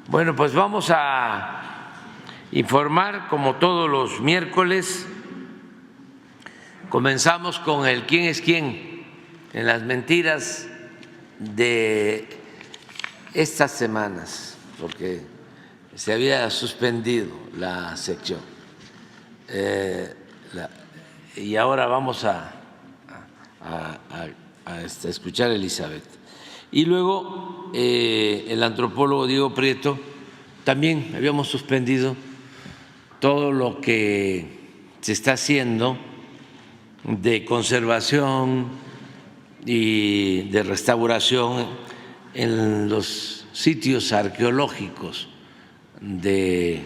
Bueno, pues vamos a informar como todos los miércoles. Comenzamos con el quién es quién en las mentiras de estas semanas, porque se había suspendido la sección. Y ahora vamos a escuchar a Elizabeth. Y luego el antropólogo Diego Prieto, también habíamos suspendido todo lo que se está haciendo de conservación y de restauración en los sitios arqueológicos de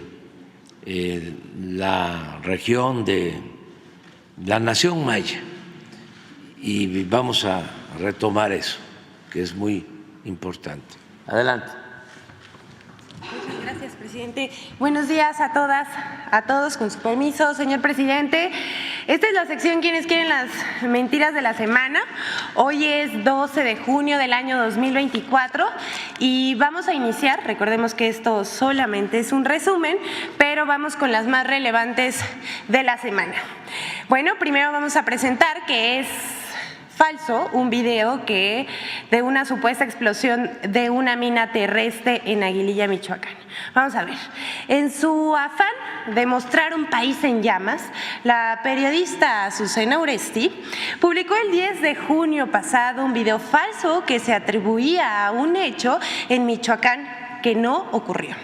la región de la nación maya, y vamos a retomar eso, que es muy importante. Adelante. Muchas gracias, presidente. Buenos días a todas, a todos, con su permiso, señor presidente. Esta es la sección ¿Quiénes quieren las mentiras de la semana? Hoy es 12 de junio del año 2024 y vamos a iniciar, recordemos que esto solamente es un resumen, pero vamos con las más relevantes de la semana. Bueno, primero vamos a presentar que es falso un video de una supuesta explosión de una mina terrestre en Aguililla, Michoacán. Vamos a ver. En su afán de mostrar un país en llamas, la periodista Azucena Uresti publicó el 10 de junio pasado un video falso que se atribuía a un hecho en Michoacán que no ocurrió.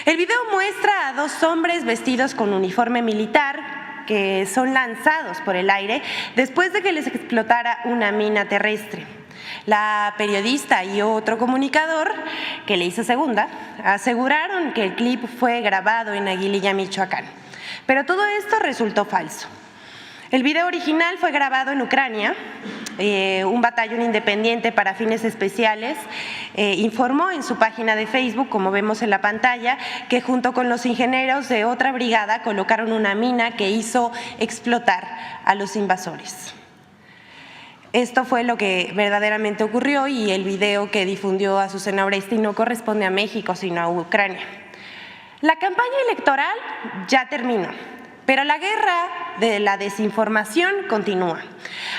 El video muestra a dos hombres vestidos con uniforme militar que son lanzados por el aire después de que les explotara una mina terrestre. La periodista y otro comunicador, que le hizo segunda, aseguraron que el clip fue grabado en Aguililla, Michoacán. Pero todo esto resultó falso. El video original fue grabado en Ucrania. Un batallón independiente para fines especiales informó en su página de Facebook, como vemos en la pantalla, que junto con los ingenieros de otra brigada colocaron una mina que hizo explotar a los invasores. Esto fue lo que verdaderamente ocurrió y el video que difundió Azucena Uresti no corresponde a México, sino a Ucrania. La campaña electoral ya terminó, pero la guerra de la desinformación continúa.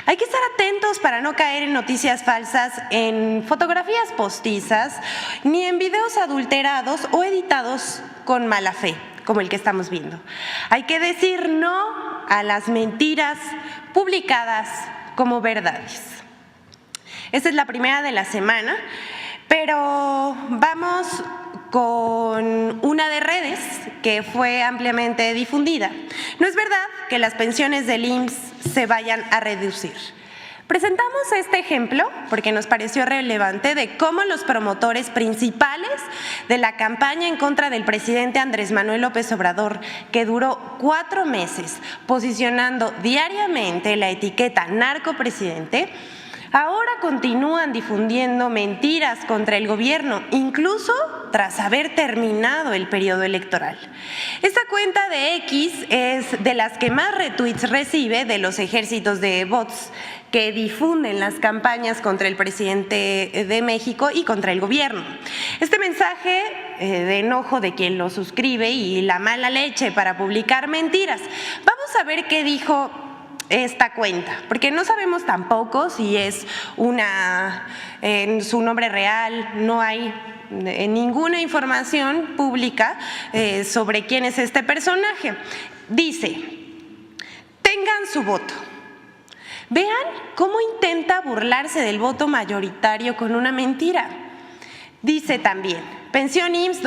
Hay que estar atentos para no caer en noticias falsas, en fotografías postizas, ni en videos adulterados o editados con mala fe, como el que estamos viendo. Hay que decir no a las mentiras publicadas como verdades. Esta es la primera de la semana, pero vamos con una de redes que fue ampliamente difundida. No es verdad que las pensiones del IMSS se vayan a reducir. Presentamos este ejemplo porque nos pareció relevante de cómo los promotores principales de la campaña en contra del presidente Andrés Manuel López Obrador, que duró 4 meses posicionando diariamente la etiqueta narcopresidente, ahora continúan difundiendo mentiras contra el gobierno, incluso tras haber terminado el periodo electoral. Esta cuenta de X es de las que más retweets recibe de los ejércitos de bots que difunden las campañas contra el presidente de México y contra el gobierno. Este mensaje de enojo de quien lo suscribe y la mala leche para publicar mentiras. Vamos a ver qué dijo esta cuenta, porque no sabemos tampoco si es en su nombre real, no hay ninguna información pública sobre quién es este personaje. Dice: tengan su voto. Vean cómo intenta burlarse del voto mayoritario con una mentira. Dice también: Pensión IMSS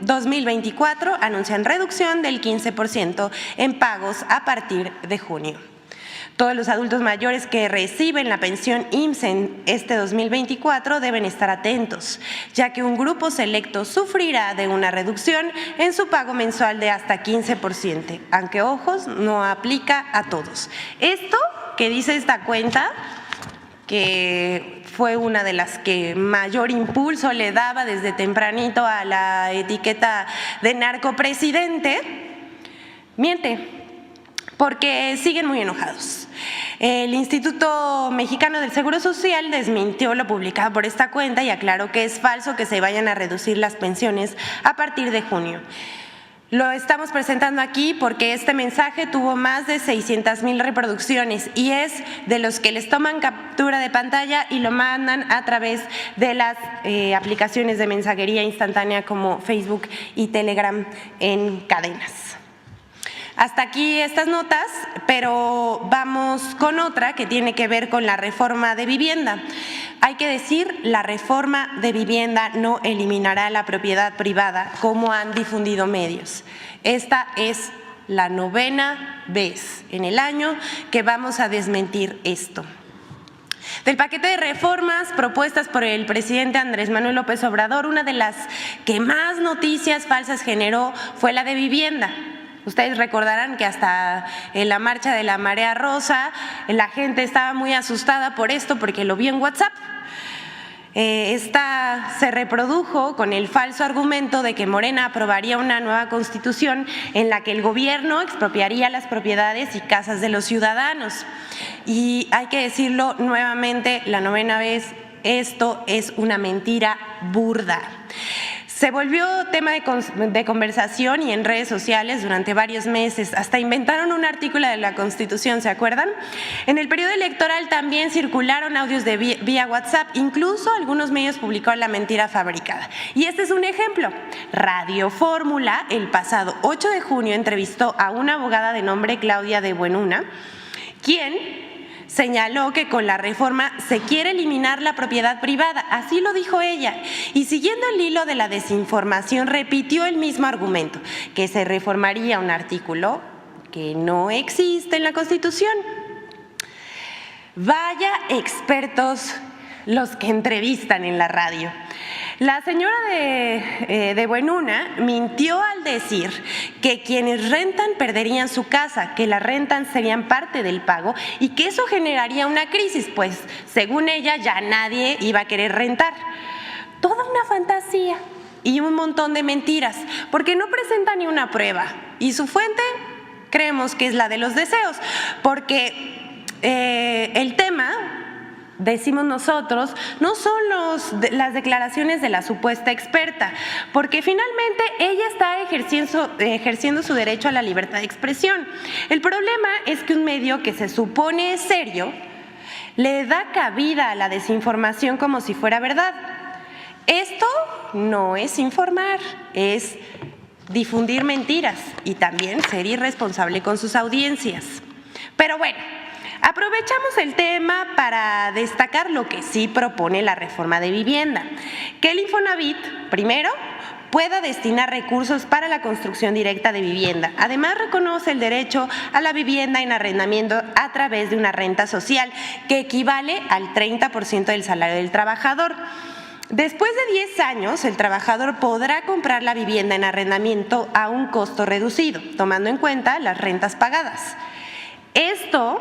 2024 anuncian reducción del 15% en pagos a partir de junio. Todos los adultos mayores que reciben la pensión IMSS en este 2024 deben estar atentos, ya que un grupo selecto sufrirá de una reducción en su pago mensual de hasta 15%, aunque ojos, no aplica a todos. Esto que dice esta cuenta, que fue una de las que mayor impulso le daba desde tempranito a la etiqueta de narcopresidente, miente. porque siguen muy enojados. El Instituto Mexicano del Seguro Social desmintió lo publicado por esta cuenta y aclaró que es falso que se vayan a reducir las pensiones a partir de junio. Lo estamos presentando aquí porque este mensaje tuvo más de 600,000 reproducciones y es de los que les toman captura de pantalla y lo mandan a través de las aplicaciones de mensajería instantánea como Facebook y Telegram en cadenas. Hasta aquí estas notas, pero vamos con otra que tiene que ver con la reforma de vivienda. Hay que decir, la reforma de vivienda no eliminará la propiedad privada como han difundido medios. Esta es la 9ª vez en el año que vamos a desmentir esto. Del paquete de reformas propuestas por el presidente Andrés Manuel López Obrador, una de las que más noticias falsas generó fue la de vivienda. Ustedes recordarán que hasta en la marcha de la Marea Rosa la gente estaba muy asustada por esto porque lo vio en WhatsApp. Esta se reprodujo con el falso argumento de que Morena aprobaría una nueva constitución en la que el gobierno expropiaría las propiedades y casas de los ciudadanos. Y hay que decirlo nuevamente, la 9ª vez, esto es una mentira burda. Se volvió tema de conversación y en redes sociales durante varios meses. Hasta inventaron un artículo de la Constitución, ¿se acuerdan? En el periodo electoral también circularon audios de vía WhatsApp. Incluso algunos medios publicaron la mentira fabricada. Y este es un ejemplo. Radio Fórmula, el pasado 8 de junio, entrevistó a una abogada de nombre Claudia de Buenuna, quien señaló que con la reforma se quiere eliminar la propiedad privada, así lo dijo ella, y siguiendo el hilo de la desinformación repitió el mismo argumento, que se reformaría un artículo que no existe en la Constitución. Vaya expertos los que entrevistan en la radio. La señora de Buenuna mintió al decir que quienes rentan perderían su casa, que las rentas serían parte del pago y que eso generaría una crisis, pues según ella ya nadie iba a querer rentar. Toda una fantasía y un montón de mentiras, porque no presenta ni una prueba y su fuente creemos que es la de los deseos, porque el tema, decimos nosotros, no son las declaraciones de la supuesta experta, porque finalmente ella está ejerciendo su derecho a la libertad de expresión. El problema es que un medio que se supone es serio le da cabida a la desinformación como si fuera verdad. Esto no es informar, es difundir mentiras y también ser irresponsable con sus audiencias. Pero bueno, aprovechamos el tema para destacar lo que sí propone la reforma de vivienda, que el Infonavit, primero, pueda destinar recursos para la construcción directa de vivienda. Además, reconoce el derecho a la vivienda en arrendamiento a través de una renta social que equivale al 30% del salario del trabajador. Después de 10 años, el trabajador podrá comprar la vivienda en arrendamiento a un costo reducido, tomando en cuenta las rentas pagadas. Esto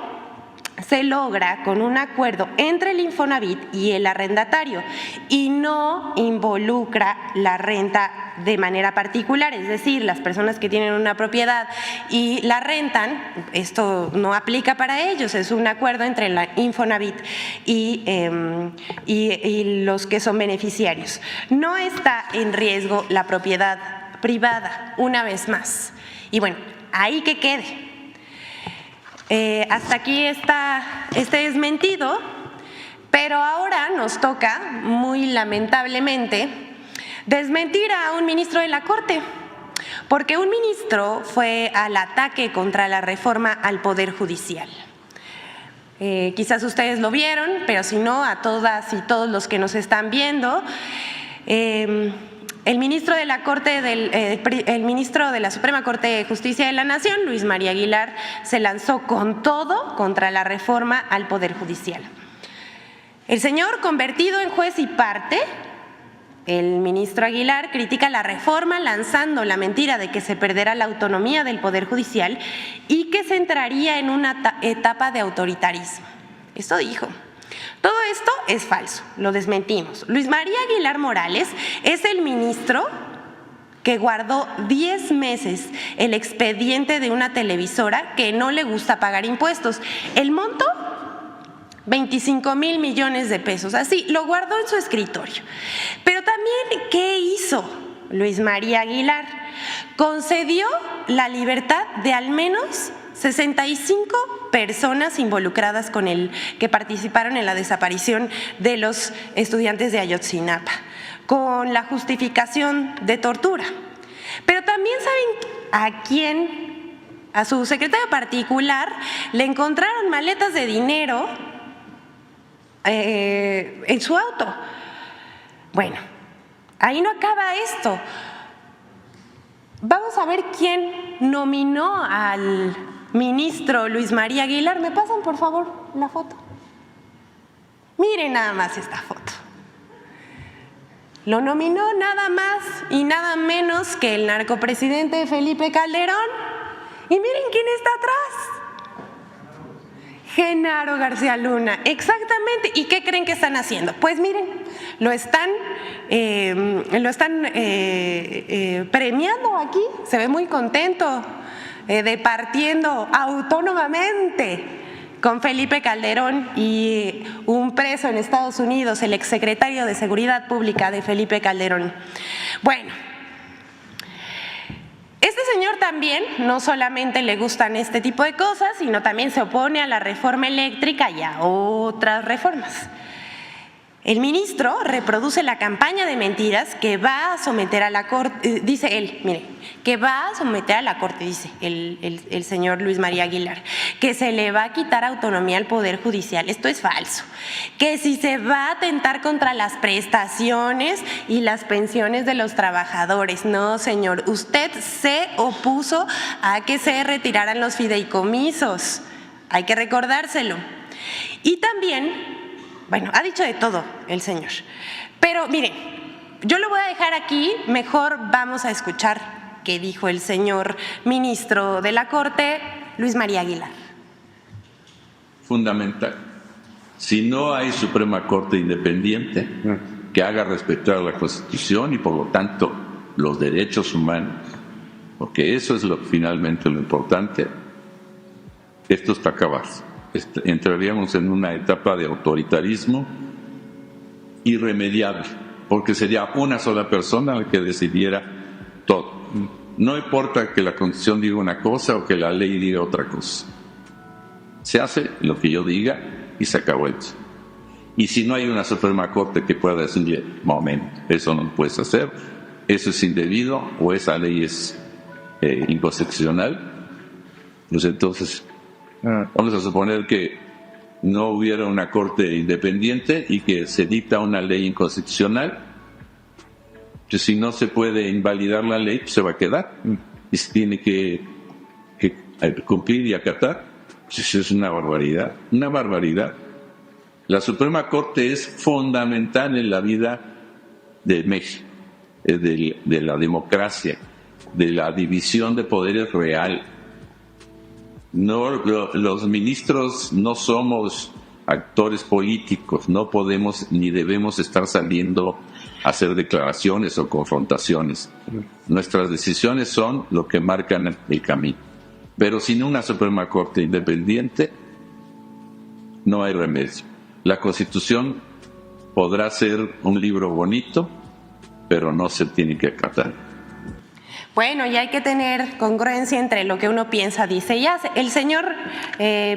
se logra con un acuerdo entre el Infonavit y el arrendatario y no involucra la renta de manera particular, es decir, las personas que tienen una propiedad y la rentan, esto no aplica para ellos, es un acuerdo entre la Infonavit y los que son beneficiarios. No está en riesgo la propiedad privada, una vez más. Y bueno, ahí que quede. Hasta aquí está este desmentido, pero ahora nos toca, muy lamentablemente, desmentir a un ministro de la Corte, porque un ministro fue al ataque contra la reforma al Poder Judicial. Quizás ustedes lo vieron, pero si no, a todas y todos los que nos están viendo, el ministro de la el ministro de la Suprema Corte de Justicia de la Nación, Luis María Aguilar, se lanzó con todo contra la reforma al Poder Judicial. El señor, convertido en juez y parte, el ministro Aguilar, critica la reforma lanzando la mentira de que se perderá la autonomía del Poder Judicial y que se entraría en una etapa de autoritarismo. Esto dijo. Todo esto es falso, lo desmentimos. Luis María Aguilar Morales es el ministro que guardó 10 meses el expediente de una televisora que no le gusta pagar impuestos. El monto, 25,000 millones de pesos, así, lo guardó en su escritorio. Pero también, ¿qué hizo Luis María Aguilar? Concedió la libertad de al menos 65 personas involucradas que participaron en la desaparición de los estudiantes de Ayotzinapa, con la justificación de tortura. Pero también saben a quién, a su secretario particular, le encontraron maletas de dinero en su auto. Bueno, ahí no acaba esto. Vamos a ver quién nominó al ministro Luis María Aguilar. ¿Me pasan, por favor, la foto? Miren nada más esta foto. Lo nominó nada más y nada menos que el narcopresidente Felipe Calderón. Y miren quién está atrás. Genaro García Luna, exactamente. ¿Y qué creen que están haciendo? Pues miren, lo están premiando aquí. Se ve muy contento, departiendo autónomamente con Felipe Calderón y un preso en Estados Unidos, el exsecretario de Seguridad Pública de Felipe Calderón. Bueno, este señor también no solamente le gustan este tipo de cosas, sino también se opone a la reforma eléctrica y a otras reformas. El ministro reproduce la campaña de mentiras que va a someter a la Corte, dice él, mire, que va a someter a la Corte, dice el señor Luis María Aguilar, que se le va a quitar autonomía al Poder Judicial. Esto es falso. Que si se va a atentar contra las prestaciones y las pensiones de los trabajadores. No, señor, usted se opuso a que se retiraran los fideicomisos. Hay que recordárselo. Y también, bueno, ha dicho de todo el señor. Pero miren, yo lo voy a dejar aquí, mejor vamos a escuchar qué dijo el señor ministro de la Corte, Luis María Aguilar. Fundamental. Si no hay Suprema Corte independiente que haga respetar la Constitución y por lo tanto los derechos humanos, porque eso es finalmente lo importante, esto está acabado. Entraríamos en una etapa de autoritarismo irremediable, porque sería una sola persona la que decidiera todo. No importa que la Constitución diga una cosa o que la ley diga otra cosa. Se hace lo que yo diga y se acabó eso. Y si no hay una Suprema Corte que pueda decirle, momento, eso no lo puedes hacer, eso es indebido o esa ley es inconstitucional, pues entonces vamos a suponer que no hubiera una Corte independiente y que se dicta una ley inconstitucional, que si no se puede invalidar la ley, pues se va a quedar y se tiene que cumplir y acatar. Eso es una barbaridad, una barbaridad. La Suprema Corte es fundamental en la vida de México, de la democracia, de la división de poderes real. No, los ministros no somos actores políticos, no podemos ni debemos estar saliendo a hacer declaraciones o confrontaciones. Nuestras decisiones son lo que marcan el camino. Pero sin una Suprema Corte independiente no hay remedio. La Constitución podrá ser un libro bonito, pero no se tiene que acatar. Bueno, y hay que tener congruencia entre lo que uno piensa, dice y hace. El señor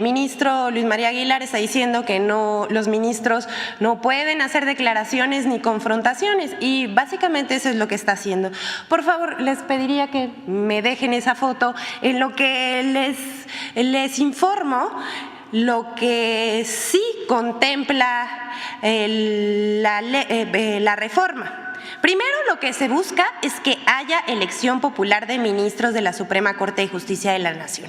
ministro Luis María Aguilar está diciendo que los ministros no pueden hacer declaraciones ni confrontaciones y básicamente eso es lo que está haciendo. Por favor, les pediría que me dejen esa foto. En lo que les informo, lo que sí contempla la reforma. Primero, lo que se busca es que haya elección popular de ministros de la Suprema Corte de Justicia de la Nación,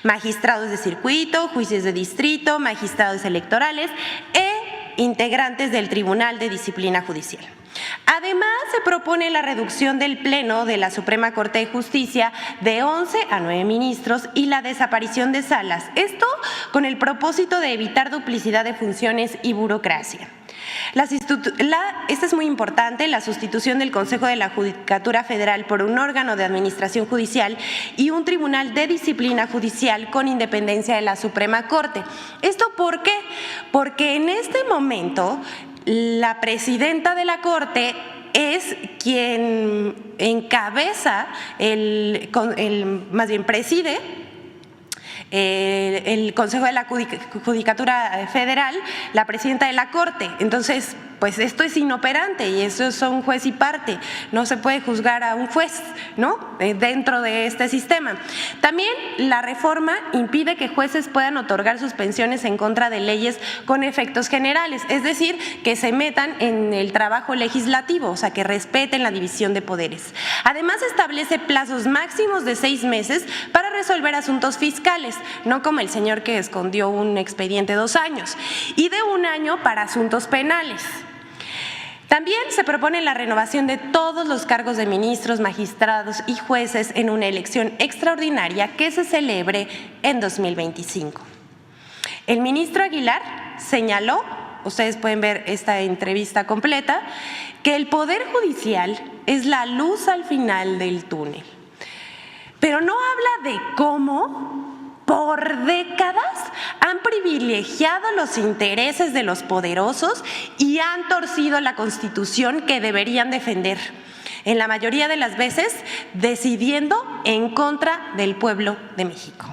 magistrados de circuito, jueces de distrito, magistrados electorales e integrantes del Tribunal de Disciplina Judicial. Además, se propone la reducción del Pleno de la Suprema Corte de Justicia de 11 a 9 ministros y la desaparición de salas. Esto con el propósito de evitar duplicidad de funciones y burocracia. Esta es muy importante, la sustitución del Consejo de la Judicatura Federal por un órgano de administración judicial y un tribunal de disciplina judicial con independencia de la Suprema Corte. ¿Esto por qué? Porque en este momento la presidenta de la Corte es quien encabeza, más bien preside el Consejo de la Judicatura Federal, la presidenta de la Corte. Entonces, pues esto es inoperante y eso son juez y parte. No se puede juzgar a un juez, ¿no?, dentro de este sistema. También la reforma impide que jueces puedan otorgar suspensiones en contra de leyes con efectos generales, es decir, que se metan en el trabajo legislativo, o sea, que respeten la división de poderes. Además, establece plazos máximos de 6 meses para resolver asuntos fiscales, no como el señor que escondió un expediente 2 años, y de 1 año para asuntos penales. También se propone la renovación de todos los cargos de ministros, magistrados y jueces en una elección extraordinaria que se celebre en 2025. El ministro Aguilar señaló, ustedes pueden ver esta entrevista completa, que el Poder Judicial es la luz al final del túnel. Pero no habla de cómo por décadas han privilegiado los intereses de los poderosos y han torcido la Constitución que deberían defender, en la mayoría de las veces decidiendo en contra del pueblo de México.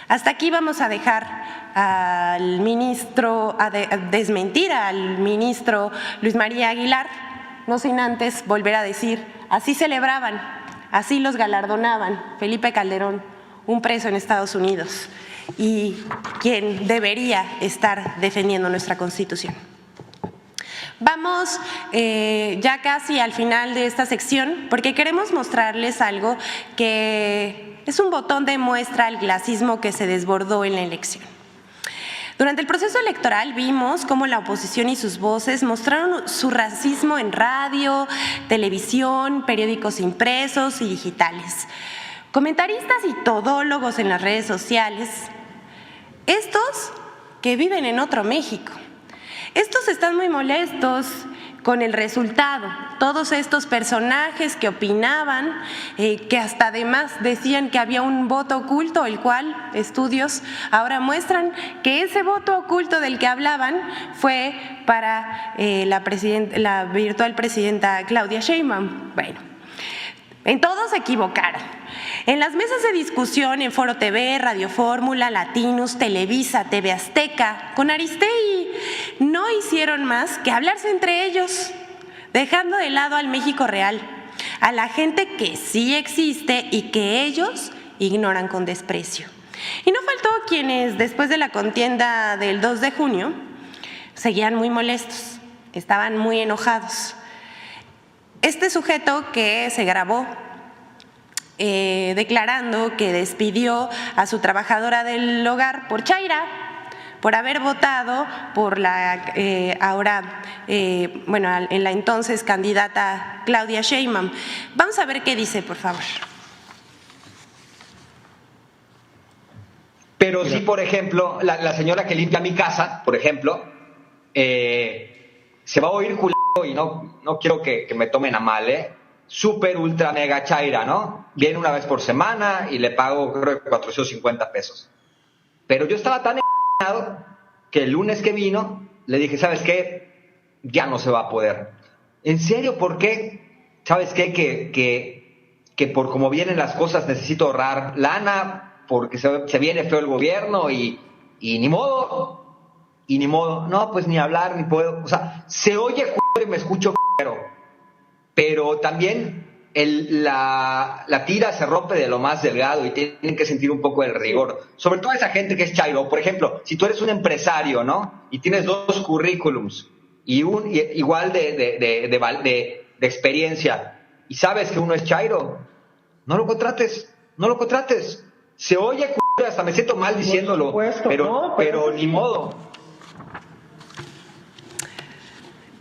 Hasta aquí vamos a dejar al ministro, a desmentir al ministro Luis María Aguilar, no sin antes volver a decir, así celebraban, así los galardonaban Felipe Calderón, un preso en Estados Unidos y quien debería estar defendiendo nuestra Constitución. Vamos ya casi al final de esta sección porque queremos mostrarles algo que es un botón de muestra al clasismo que se desbordó en la elección. Durante el proceso electoral vimos cómo la oposición y sus voces mostraron su racismo en radio, televisión, periódicos impresos y digitales. Comentaristas y todólogos en las redes sociales, estos que viven en otro México, estos están muy molestos con el resultado. Todos estos personajes que opinaban, que hasta además decían que había un voto oculto, el cual estudios ahora muestran que ese voto oculto del que hablaban fue para la virtual presidenta Claudia Sheinbaum. Bueno, en todo se equivocaron. En las mesas de discusión en Foro TV, Radio Fórmula, Latinus, Televisa, TV Azteca, con Aristegui, no hicieron más que hablarse entre ellos, dejando de lado al México real, a la gente que sí existe y que ellos ignoran con desprecio. Y no faltó quienes, después de la contienda del 2 de junio, seguían muy molestos, estaban muy enojados. Este sujeto que se grabó declarando que despidió a su trabajadora del hogar por chaira, por haber votado por la en la entonces candidata Claudia Sheinbaum. Vamos a ver qué dice, por favor. Pero sí, por ejemplo, la señora que limpia mi casa, por ejemplo, se va a oír culero y no quiero que me tomen a mal, súper ultra mega chaira, ¿no? Viene una vez por semana y le pago creo que 450 pesos. Pero yo estaba tan enojado que el lunes que vino le dije, ¿sabes qué? Ya no se va a poder. ¿En serio? ¿Por qué? ¿Sabes qué? Que por cómo vienen las cosas necesito ahorrar lana porque se viene feo el gobierno y ni modo. Y ni modo. No, pues ni hablar, ni puedo. O sea, se oye y me escucho pero también la tira se rompe de lo más delgado y tienen que sentir un poco el rigor. Sobre todo esa gente que es chairo. Por ejemplo, si tú eres un empresario, ¿no? Y tienes 2 currículums y igual de experiencia y sabes que uno es chairo, no lo contrates. Se oye hasta me siento mal diciéndolo, pero ni modo.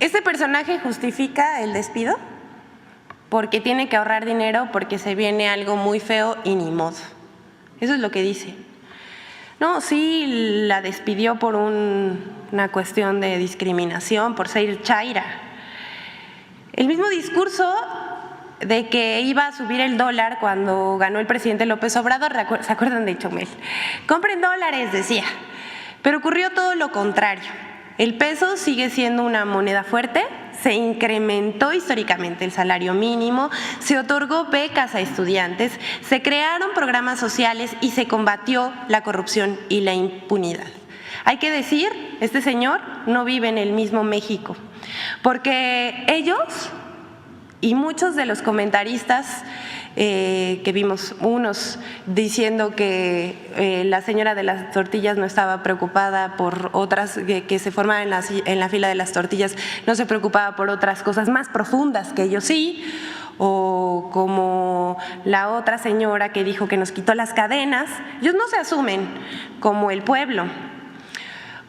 Este personaje justifica el despido porque tiene que ahorrar dinero, porque se viene algo muy feo y ni modo. Eso es lo que dice. No, sí, la despidió por una cuestión de discriminación, por ser chaira. El mismo discurso de que iba a subir el dólar cuando ganó el presidente López Obrador, ¿se acuerdan de Chumel? Compren dólares, decía, pero ocurrió todo lo contrario. El peso sigue siendo una moneda fuerte, se incrementó históricamente el salario mínimo, se otorgó becas a estudiantes, se crearon programas sociales y se combatió la corrupción y la impunidad. Hay que decir, este señor no vive en el mismo México, porque ellos y muchos de los comentaristas que vimos, unos diciendo que la señora de las tortillas no estaba preocupada por otras que se formaban en la fila de las tortillas, no se preocupaba por otras cosas más profundas que ellos sí, o como la otra señora que dijo que nos quitó las cadenas. Ellos no se asumen como el pueblo,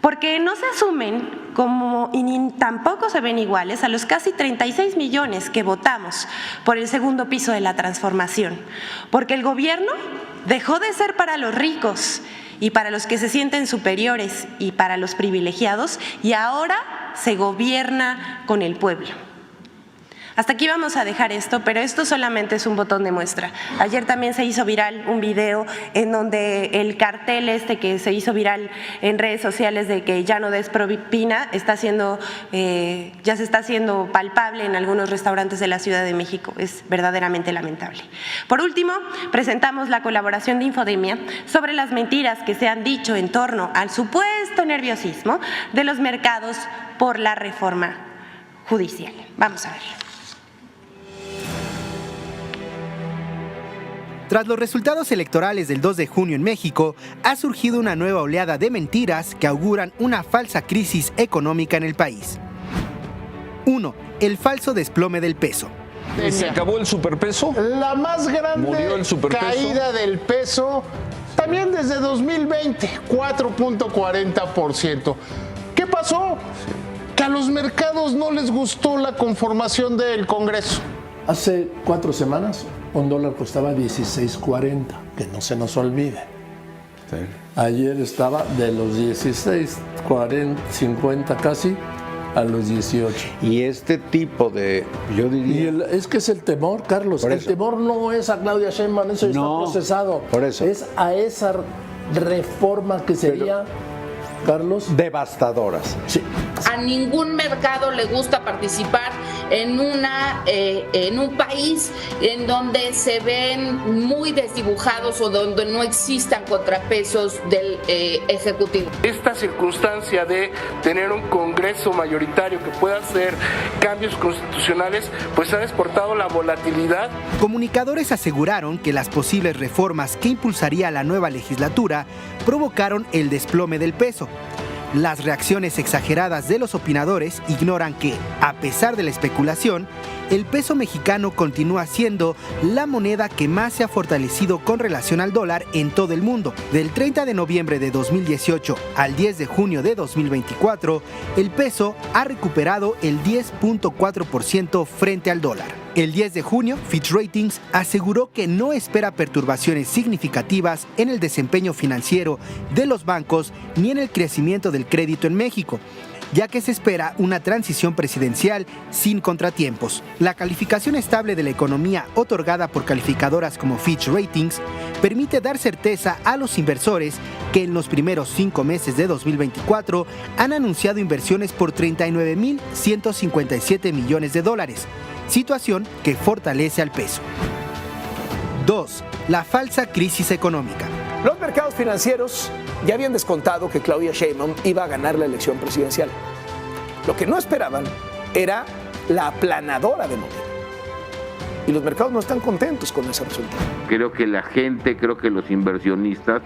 porque no se asumen como, y ni tampoco se ven iguales a los casi 36 millones que votamos por el segundo piso de la transformación, porque el gobierno dejó de ser para los ricos y para los que se sienten superiores y para los privilegiados, y ahora se gobierna con el pueblo. Hasta aquí vamos a dejar esto, pero esto solamente es un botón de muestra. Ayer también se hizo viral un video en donde el cartel que se hizo viral en redes sociales de que ya no des propina ya se está haciendo palpable en algunos restaurantes de la Ciudad de México. Es verdaderamente lamentable. Por último, presentamos la colaboración de Infodemia sobre las mentiras que se han dicho en torno al supuesto nerviosismo de los mercados por la reforma judicial. Vamos a verlo. Tras los resultados electorales del 2 de junio en México, ha surgido una nueva oleada de mentiras que auguran una falsa crisis económica en el país. 1. El falso desplome del peso. ¿Se acabó el superpeso? La más grande ¿Murió el superpeso? Caída del peso, también desde 2020, 4.40%. ¿Qué pasó? Que a los mercados no les gustó la conformación del Congreso. Hace 4 semanas un dólar costaba 16.40, que no se nos olvide. Sí. Ayer estaba de los 16.50 casi a los 18. Y este tipo de, yo diría... Es que es el temor, Carlos. El temor no es a Claudia Sheinbaum, eso no, está procesado. Por eso. Es a esa reforma que sería... Carlos, devastadoras. Sí. A ningún mercado le gusta participar en un país en donde se ven muy desdibujados o donde no existan contrapesos del Ejecutivo. Esta circunstancia de tener un Congreso mayoritario que pueda hacer cambios constitucionales, pues ha exportado la volatilidad. Comunicadores aseguraron que las posibles reformas que impulsaría la nueva legislatura provocaron el desplome del peso. Las reacciones exageradas de los opinadores ignoran que, a pesar de la especulación, el peso mexicano continúa siendo la moneda que más se ha fortalecido con relación al dólar en todo el mundo. Del 30 de noviembre de 2018 al 10 de junio de 2024, el peso ha recuperado el 10.4% frente al dólar. El 10 de junio, Fitch Ratings aseguró que no espera perturbaciones significativas en el desempeño financiero de los bancos ni en el crecimiento del crédito en México, ya que se espera una transición presidencial sin contratiempos. La calificación estable de la economía otorgada por calificadoras como Fitch Ratings permite dar certeza a los inversores que en los primeros 5 meses de 2024 han anunciado inversiones por $39.157 millones, situación que fortalece al peso. 2. La falsa crisis económica. Los mercados financieros ya habían descontado que Claudia Sheinbaum iba a ganar la elección presidencial. Lo que no esperaban era la aplanadora de Morena. Y los mercados no están contentos con ese resultado. Creo que la gente, creo que los inversionistas,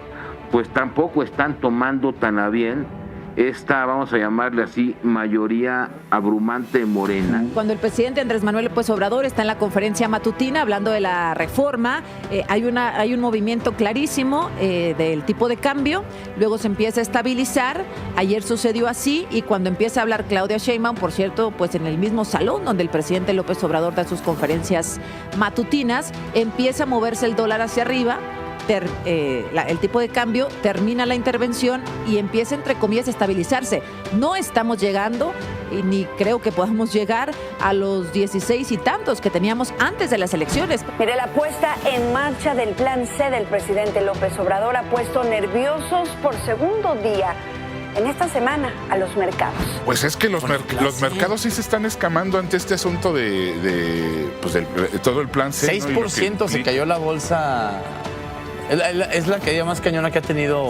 pues tampoco están tomando tan a bien esta, vamos a llamarle así, mayoría abrumante de Morena. Cuando el presidente Andrés Manuel López Obrador está en la conferencia matutina hablando de la reforma, hay un movimiento clarísimo del tipo de cambio, luego se empieza a estabilizar, ayer sucedió así, y cuando empieza a hablar Claudia Sheinbaum, por cierto, pues en el mismo salón donde el presidente López Obrador da sus conferencias matutinas, empieza a moverse el dólar hacia arriba. El tipo de cambio, termina la intervención y empieza, entre comillas, a estabilizarse. No estamos llegando, y ni creo que podamos llegar a los 16 y tantos que teníamos antes de las elecciones. Mire, la puesta en marcha del plan C del presidente López Obrador ha puesto nerviosos por segundo día en esta semana a los mercados. Pues es que los mercados sí se están escamando ante este asunto de todo el plan C. 6% ¿no? Se cayó la bolsa. Es la caída más cañona que ha tenido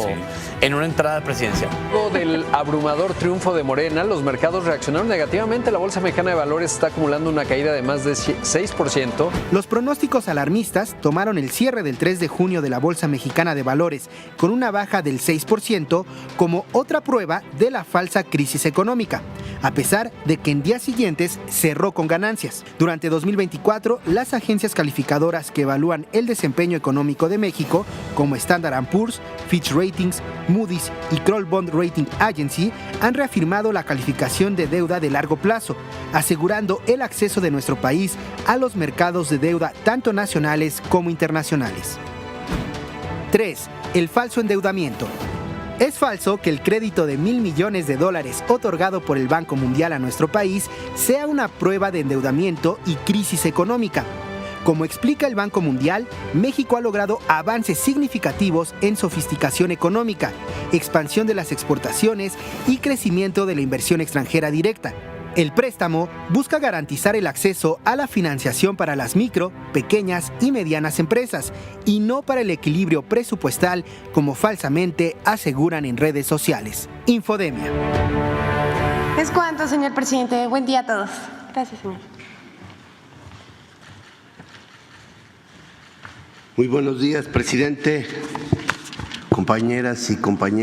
en una entrada presidencial. Luego del abrumador triunfo de Morena, los mercados reaccionaron negativamente. La Bolsa Mexicana de Valores está acumulando una caída de más de 6%. Los pronósticos alarmistas tomaron el cierre del 3 de junio de la Bolsa Mexicana de Valores con una baja del 6% como otra prueba de la falsa crisis económica, a pesar de que en días siguientes cerró con ganancias. Durante 2024, las agencias calificadoras que evalúan el desempeño económico de México, como Standard & Poor's, Fitch Ratings, Moody's y Kroll Bond Rating Agency, han reafirmado la calificación de deuda de largo plazo, asegurando el acceso de nuestro país a los mercados de deuda tanto nacionales como internacionales. 3. El falso endeudamiento. Es falso que el crédito de $1,000 millones otorgado por el Banco Mundial a nuestro país sea una prueba de endeudamiento y crisis económica. Como explica el Banco Mundial, México ha logrado avances significativos en sofisticación económica, expansión de las exportaciones y crecimiento de la inversión extranjera directa. El préstamo busca garantizar el acceso a la financiación para las micro, pequeñas y medianas empresas, y no para el equilibrio presupuestal, como falsamente aseguran en redes sociales. Infodemia. Es cuanto, señor presidente. Buen día a todos. Gracias, señor. Muy buenos días, presidente, compañeras y compañeros.